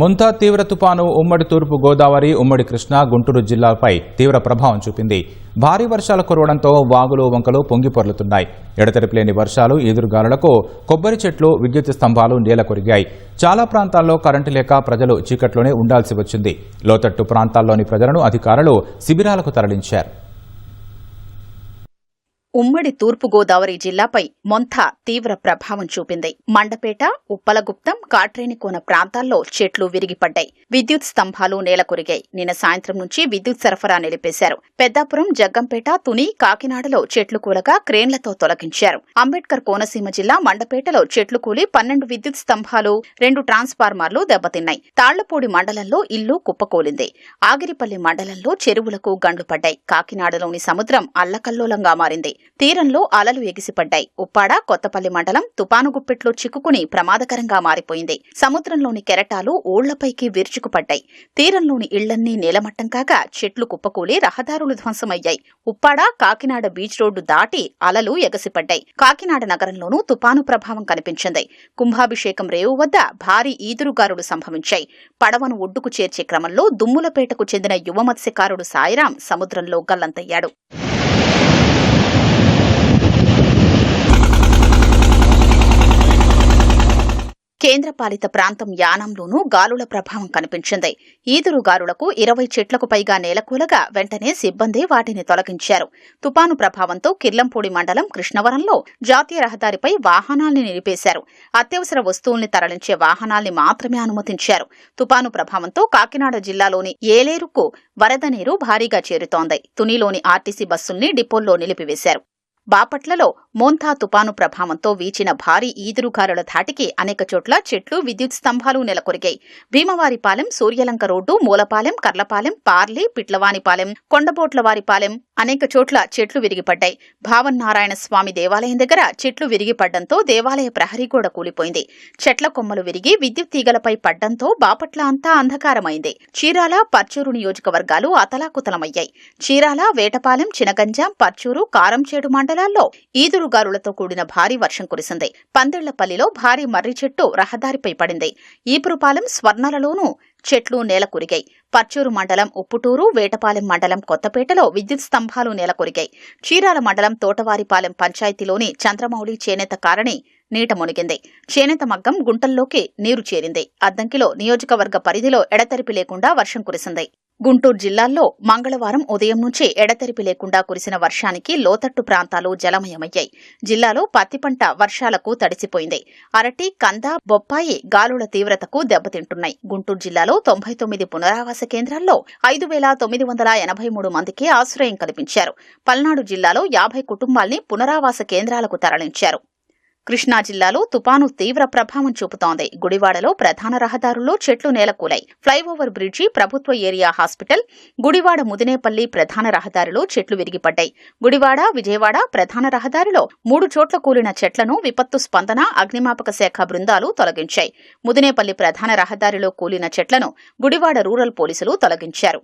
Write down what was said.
ముంతా తీవ్ర తుపాను ఉమ్మడి తూర్పు గోదావరి, ఉమ్మడి కృష్ణా, గుంటూరు జిల్లాలపై తీవ్ర ప్రభావం చూపింది. భారీ వర్షాలు కురవడంతో వాగులు, వంకలు పొంగి పొర్లుతున్నాయి. ఎడతెరిపి లేని వర్షాలు, ఈదురుగాలులకు కొబ్బరి చెట్లు, విద్యుత్ స్తంభాలు నేలకొరిగాయి. చాలా ప్రాంతాల్లో కరెంటు లేక ప్రజలు చీకట్లోనే ఉండాల్సి వచ్చింది. లోతట్టు ప్రాంతాల్లోని ప్రజలను అధికారులు శిబిరాలకు తరలించారు. ఉమ్మడి తూర్పుగోదావరి జిల్లాపై మొంతా తీవ్ర ప్రభావం చూపింది. మండపేట, ఉప్పలగుప్తం, కాట్రేనికోన ప్రాంతాల్లో చెట్లు విరిగిపడ్డాయి. విద్యుత్ స్తంభాలు నేలకొరిగాయి. నిన్న సాయంత్రం నుంచి విద్యుత్ సరఫరా నిలిపేశారు. పెద్దాపురం, జగ్గంపేట, తుని, కాకినాడలో చెట్లు కూలగా క్రేన్లతో తొలగించారు. అంబేద్కర్ కోనసీమ జిల్లా మండపేటలో చెట్లు కూలి 12 విద్యుత్ స్తంభాలు, 2 ట్రాన్స్ఫార్మర్లు దెబ్బతిన్నాయి. తాళ్లపూడి మండలంలో ఇల్లు కుప్పకూలింది. ఆగిరిపల్లి మండలంలో చెరువులకు గండ్లు పడ్డాయి. కాకినాడలోని సముద్రం అల్లకల్లోలంగా మారింది. తీరంలో అలలు ఎగిసిపడ్డాయి. ఉప్పాడ, కొత్తపల్లి మండలం తుపాను గుప్పెట్లో చిక్కుకుని ప్రమాదకరంగా మారిపోయింది. సముద్రంలోని కెరటాలు ఓళ్లపైకి విరుచుకుపడ్డాయి. తీరంలోని ఇళ్లన్నీ నేలమట్టం కాగా చెట్లు కుప్పకూలి రహదారులు ధ్వంసమయ్యాయి. ఉప్పాడ, కాకినాడ బీచ్ రోడ్డు దాటి అలలు ఎగసిపడ్డాయి. కాకినాడ నగరంలోనూ తుపాను ప్రభావం కనిపించింది. కుంభాభిషేకం రేవు వద్ద భారీ ఈదురుగాలులు సంభవించాయి. పడవను ఒడ్డుకు చేర్చే క్రమంలో దుమ్ములపేటకు చెందిన యువ మత్స్యకారుడు సాయిరాం సముద్రంలో గల్లంతయ్యాడు. కేంద్రపాలిత ప్రాంతం యానంలోనూ గాలుల ప్రభావం కనిపించింది. ఈదురుగాలులకు 20 చెట్లకు పైగా నేలకూలగా వెంటనే సిబ్బంది వాటిని తొలగించారు. తుపాను ప్రభావంతో కిర్లంపూడి మండలం కృష్ణవరంలో జాతీయ రహదారిపై వాహనాల్ని నిలిపేశారు. అత్యవసర వస్తువుల్ని తరలించే వాహనాల్ని మాత్రమే అనుమతించారు. తుపాను ప్రభావంతో కాకినాడ జిల్లాలోని ఏలేరుకు వరద నీరు భారీగా చేరుతోంది. తునిలోని ఆర్టీసీ బస్సుల్ని డిపోల్లో నిలిపివేశారు. బాపట్లలో మోంతా తుపాను ప్రభావంతో వీచిన భారీ ఈదురుగాలుల ధాటికి అనేక చోట్ల చెట్లు, విద్యుత్ స్తంభాలు నెలకొరిగాయి. భీమవారిపాలెం, సూర్యలంక రోడ్డు, మూలపాలెం, కర్లపాలెం, పార్లీ, పిట్లవానిపాలెం, కొండబోట్లవారిపాలెం అనేక చోట్ల చెట్లు విరిగిపడ్డాయి. భావన్నారాయణ స్వామి దేవాలయం దగ్గర చెట్లు విరిగిపడ్డంతో దేవాలయ ప్రహరీ గోడ కూలిపోయింది. చెట్ల కొమ్మలు విరిగి విద్యుత్ తీగలపై పడ్డంతో బాపట్ల అంతా అంధకారమైంది. చీరాల, పర్చూరు నియోజకవర్గాలు అతలాకుతలమయ్యాయి. చీరాల, వేటపాలెం, చినగంజాం, పర్చూరు, కారంచేడు మండలాల్లో ఈదురుగాలులతో కూడిన భారీ వర్షం కురిసింది. పందిళ్లపల్లిలో భారీ మర్రి చెట్టు రహదారిపై పడింది. ఈపురుపాలెం, స్వర్ణలలోనూ చెట్లు నేలకొరిగాయి. పర్చూరు మండలం ఉప్పుటూరు, వేటపాలెం మండలం కొత్తపేటలో విద్యుత్ స్తంభాలు నేలకొరిగాయి. చీరాల మండలం తోటవారిపాలెం పంచాయతీలోని చంద్రమౌళి చేనేత కారణి నీట మునిగింది. చేనేత మగ్గం గుంటల్లోకి నీరు చేరింది. అద్దంకిలో నియోజకవర్గ పరిధిలో ఎడతెరిపి లేకుండా వర్షం కురిసింది. గుంటూరు జిల్లాల్లో మంగళవారం ఉదయం నుంచి ఎడతెరిపి లేకుండా కురిసిన వర్షానికి లోతట్టు ప్రాంతాలు జలమయమయ్యాయి. జిల్లాలో పత్తి పంట వర్షాలకు తడిసిపోయింది. అరటి, కంద, బొప్పాయి గాలుల తీవ్రతకు దెబ్బతింటున్నాయి. గుంటూరు జిల్లాలో 99 పునరావాస కేంద్రాల్లో 5,983 మందికి ఆశ్రయం కల్పించారు. పల్నాడు జిల్లాలో 50 కుటుంబాల్ని పునరావాస కేంద్రాలకు తరలించారు. కృష్ణా జిల్లాలో తుపాను తీవ్ర ప్రభావం చూపుతోంది. గుడివాడలో ప్రధాన రహదారుల్లో చెట్లు నేలకూలాయి. ఫ్లైఓవర్ బ్రిడ్జి, ప్రభుత్వ ఏరియా హాస్పిటల్, గుడివాడ ముదినేపల్లి ప్రధాన రహదారిలో చెట్లు విరిగిపడ్డాయి. గుడివాడ, విజయవాడ ప్రధాన రహదారిలో 3 చోట్ల కూలిన చెట్లను విపత్తు స్పందన, అగ్నిమాపక శాఖ బృందాలు తొలగించాయి. ముదినేపల్లి ప్రధాన రహదారిలో కూలిన చెట్లను గుడివాడ రూరల్ పోలీసులు తొలగించారు.